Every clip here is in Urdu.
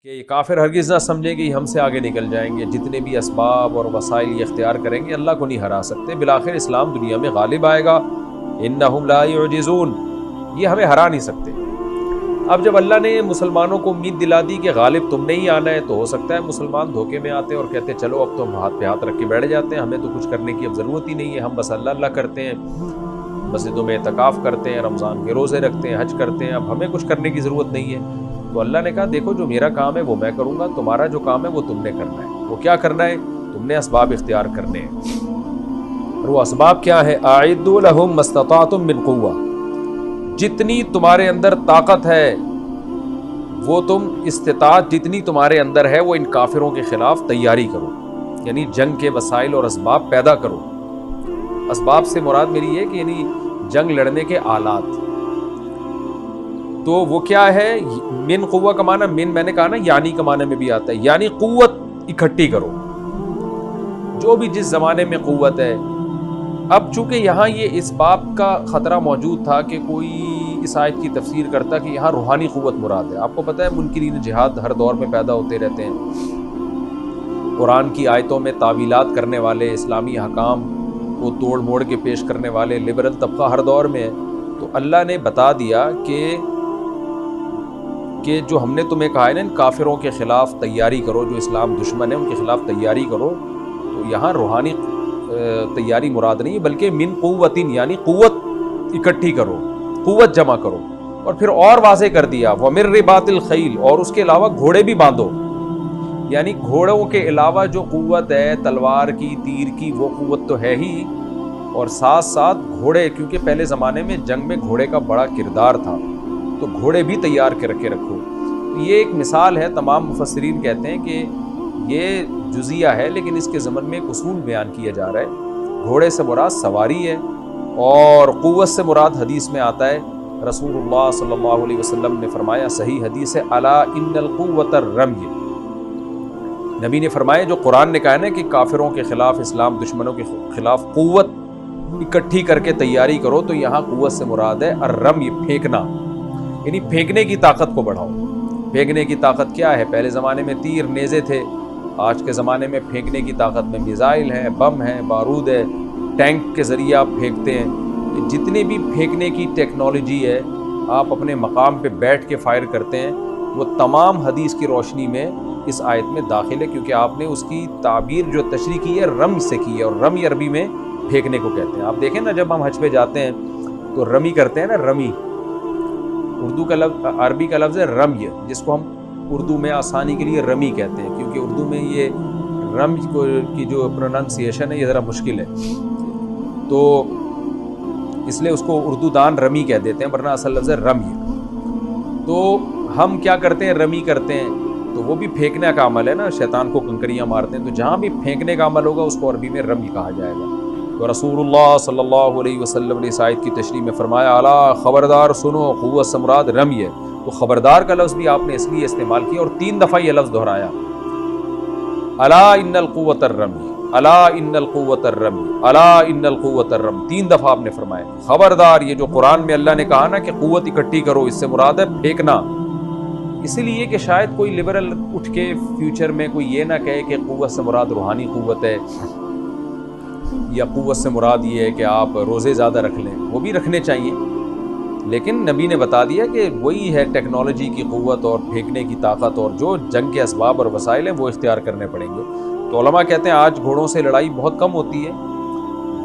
کہ یہ کافر ہرگز نہ سمجھیں کہ ہم سے آگے نکل جائیں گے، جتنے بھی اسباب اور وسائل یہ اختیار کریں گے اللہ کو نہیں ہرا سکتے، بالآخر اسلام دنیا میں غالب آئے گا، انہم لا یعجزون، یہ ہمیں ہرا نہیں سکتے۔ اب جب اللہ نے مسلمانوں کو امید دلا دی کہ غالب تم نے ہی آنا ہے، تو ہو سکتا ہے مسلمان دھوکے میں آتے اور کہتے چلو اب تو ہم ہاتھ پہ ہاتھ رکھ کے بیٹھ جاتے ہیں، ہمیں تو کچھ کرنے کی اب ضرورت ہی نہیں ہے، ہم بس اللہ اللہ کرتے ہیں، مسجدوں میں اعتکاف کرتے ہیں، رمضان کے روزے رکھتے ہیں، حج کرتے ہیں، اب ہمیں کچھ کرنے کی ضرورت نہیں ہے۔ تو اللہ نے کہا دیکھو جو میرا کام ہے وہ میں کروں گا، تمہارا جو کام ہے وہ تم نے کرنا ہے۔ وہ کیا کرنا ہے؟ تم نے اسباب اختیار کرنے ہیں۔ اور وہ اسباب کیا ہے؟ اعدوا لهم ما استطعتم من قوة، جتنی تمہارے اندر طاقت ہے وہ تم استطاعت جتنی تمہارے اندر ہے وہ ان کافروں کے خلاف تیاری کرو، یعنی جنگ کے وسائل اور اسباب پیدا کرو۔ اسباب سے مراد میری یہ کہ یعنی جنگ لڑنے کے آلات، تو وہ کیا ہے؟ من قوہ کا معنی، من میں نے کہا نا یعنی کا معنی میں بھی آتا ہے، یعنی قوت اکٹھی کرو، جو بھی جس زمانے میں قوت ہے۔ اب چونکہ یہاں یہ اس باب کا خطرہ موجود تھا کہ کوئی اس آیت کی تفسیر کرتا کہ یہاں روحانی قوت مراد ہے۔ آپ کو پتہ ہے منکرین جہاد ہر دور میں پیدا ہوتے رہتے ہیں، قرآن کی آیتوں میں تعویلات کرنے والے، اسلامی حکام کو توڑ موڑ کے پیش کرنے والے لبرل طبقہ ہر دور میں ہے۔ تو اللہ نے بتا دیا کہ جو ہم نے تمہیں کہا ہے نا ان کافروں کے خلاف تیاری کرو، جو اسلام دشمن ہے ان کے خلاف تیاری کرو، تو یہاں روحانی تیاری مراد نہیں بلکہ من قوتن، یعنی قوت اکٹھی کرو، قوت جمع کرو۔ اور پھر اور واضح کر دیا وَمِن رِبَاطِ الْخَيْلِ، اور اس کے علاوہ گھوڑے بھی باندھو، یعنی گھوڑوں کے علاوہ جو قوت ہے تلوار کی، تیر کی، وہ قوت تو ہے ہی، اور ساتھ ساتھ گھوڑے، کیونکہ پہلے زمانے میں جنگ میں گھوڑے کا بڑا کردار تھا، تو گھوڑے بھی تیار کر کے رکھو۔ تو یہ ایک مثال ہے، تمام مفسرین کہتے ہیں کہ یہ جزیہ ہے لیکن اس کے ضمن میں ایک اصول بیان کیا جا رہا ہے۔ گھوڑے سے مراد سواری ہے، اور قوت سے مراد حدیث میں آتا ہے، رسول اللہ صلی اللہ علیہ وسلم نے فرمایا، صحیح حدیث ہے، الا ان القوت الرمی، نبی نے فرمایا جو قرآن نے کہا ہے نا کہ کافروں کے خلاف، اسلام دشمنوں کے خلاف قوت اکٹھی کر کے تیاری کرو، تو یہاں قوت سے مراد ہے الرمی، پھینکنا، یعنی پھینکنے کی طاقت کو بڑھاؤ۔ پھینکنے کی طاقت کیا ہے؟ پہلے زمانے میں تیر نیزے تھے، آج کے زمانے میں پھینکنے کی طاقت میں میزائل ہیں، بم ہیں، بارود ہے، ٹینک کے ذریعے آپ پھینکتے ہیں۔ جتنی بھی پھینکنے کی ٹیکنالوجی ہے، آپ اپنے مقام پہ بیٹھ کے فائر کرتے ہیں، وہ تمام حدیث کی روشنی میں اس آیت میں داخل ہے، کیونکہ آپ نے اس کی تعبیر جو تشریح کی ہے رم سے کی ہے، اور رمی عربی میں پھینکنے کو کہتے ہیں۔ آپ دیکھیں نا جب ہم حج پہ جاتے ہیں تو رمی کرتے ہیں نا، رمی اردو کا لفظ، عربی کا لفظ ہے رمی، جس کو ہم اردو میں آسانی کے لیے رمی کہتے ہیں، کیونکہ اردو میں یہ رمی کی جو پروننسیشن ہے یہ ذرا مشکل ہے، تو اس لیے اس کو اردو دان رمی کہہ دیتے ہیں، ورنہ اصل لفظ ہے رمی۔ تو ہم کیا کرتے ہیں؟ رمی کرتے ہیں، تو وہ بھی پھینکنے کا عمل ہے نا، شیطان کو کنکریاں مارتے ہیں، تو جہاں بھی پھینکنے کا عمل ہوگا اس کو عربی میں رمی کہا جائے گا۔ تو رسول اللہ صلی اللہ علیہ وسلم نے اس آیت کی تشریح میں فرمایا، الا خبردار سنو، قوت سے مراد رمی ہے۔ تو خبردار کا لفظ بھی آپ نے اس لیے استعمال کیا اور 3 دفعہ یہ لفظ دہرایا، الا ان القوت الرمی، الا ان القوت الرمی، الا ان القوت الرمی، 3 دفعہ آپ نے فرمایا خبردار۔ یہ جو قرآن میں اللہ نے کہا نا کہ قوت اکٹھی کرو، اس سے مراد ہے پھینکنا، اسی لیے کہ شاید کوئی لبرل اٹھ کے فیوچر میں کوئی یہ نہ کہے کہ قوت سے مراد روحانی قوت ہے، یا قوت سے مراد یہ ہے کہ آپ روزے زیادہ رکھ لیں، وہ بھی رکھنے چاہیے، لیکن نبی نے بتا دیا کہ وہی ہے ٹیکنالوجی کی قوت اور پھینکنے کی طاقت، اور جو جنگ کے اسباب اور وسائل ہیں وہ اختیار کرنے پڑیں گے۔ تو علماء کہتے ہیں آج گھوڑوں سے لڑائی بہت کم ہوتی ہے،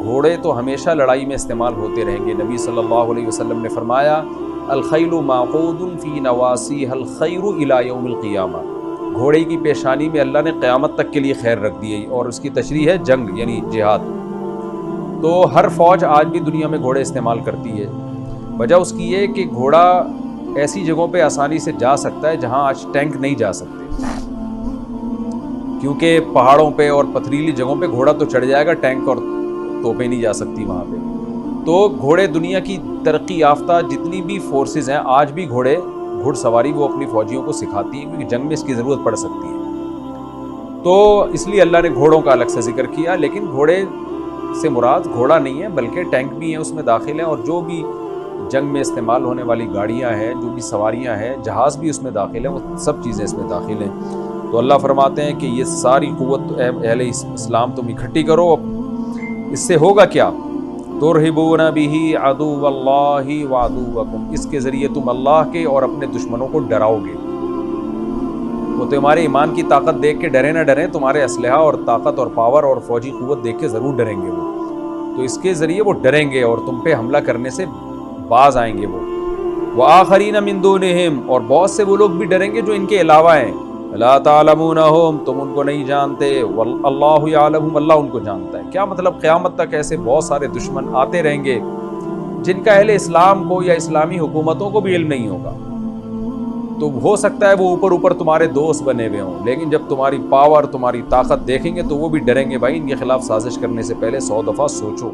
گھوڑے تو ہمیشہ لڑائی میں استعمال ہوتے رہیں گے۔ نبی صلی اللہ علیہ وسلم نے فرمایا، الخیل معقود فی نواسیھا الخیر الی یوم القیامہ، گھوڑے کی پیشانی میں اللہ نے قیامت تک کے لیے خیر رکھ دی ہے، اور اس کی تشریح ہے جنگ یعنی جہاد۔ تو ہر فوج آج بھی دنیا میں گھوڑے استعمال کرتی ہے، وجہ اس کی یہ کہ گھوڑا ایسی جگہوں پہ آسانی سے جا سکتا ہے جہاں آج ٹینک نہیں جا سکتے، کیونکہ پہاڑوں پہ اور پتھریلی جگہوں پہ گھوڑا تو چڑھ جائے گا، ٹینک اور توپیں نہیں جا سکتی وہاں پہ۔ تو گھوڑے دنیا کی ترقی یافتہ جتنی بھی فورسز ہیں، آج بھی گھوڑے، گھڑ سواری وہ اپنی فوجیوں کو سکھاتی ہیں، کیونکہ جنگ میں اس کی ضرورت پڑ سکتی ہے۔ تو اس لیے اللہ نے گھوڑوں کا الگ سے ذکر کیا، لیکن گھوڑے سے مراد گھوڑا نہیں ہے بلکہ ٹینک بھی ہیں اس میں داخل ہیں، اور جو بھی جنگ میں استعمال ہونے والی گاڑیاں ہیں، جو بھی سواریاں ہیں، جہاز بھی اس میں داخل ہیں، وہ سب چیزیں اس میں داخل ہیں۔ تو اللہ فرماتے ہیں کہ یہ ساری قوت اہل اسلام تم اکٹھی کرو۔ اس سے ہوگا کیا؟ ترہبون بہ عدو اللہ وعدوکم، اس کے ذریعے تم اللہ کے اور اپنے دشمنوں کو ڈراؤ گے۔ وہ تمہارے ایمان کی طاقت دیکھ کے ڈرے نہ ڈریں، تمہارے اسلحہ اور طاقت اور پاور اور فوجی قوت دیکھ کے ضرور ڈریں گے وہ، تو اس کے ذریعے وہ ڈریں گے اور تم پہ حملہ کرنے سے باز آئیں گے وہ۔ وآخرین من دونہم، اور بہت سے وہ لوگ بھی ڈریں گے جو ان کے علاوہ ہیں، لا تعلمونہم، تم ان کو نہیں جانتے، واللہ یعلمہم، اللہ ان کو جانتا ہے۔ کیا مطلب؟ قیامت تک ایسے بہت سارے دشمن آتے رہیں گے جن کا اہل اسلام کو یا اسلامی حکومتوں کو بھی علم نہیں ہوگا، تو ہو سکتا ہے وہ اوپر تمہارے دوست بنے ہوئے ہوں، لیکن جب تمہاری پاور، تمہاری طاقت دیکھیں گے تو وہ بھی ڈریں گے۔ بھائی ان کے خلاف سازش کرنے سے پہلے 100 دفعہ سوچو۔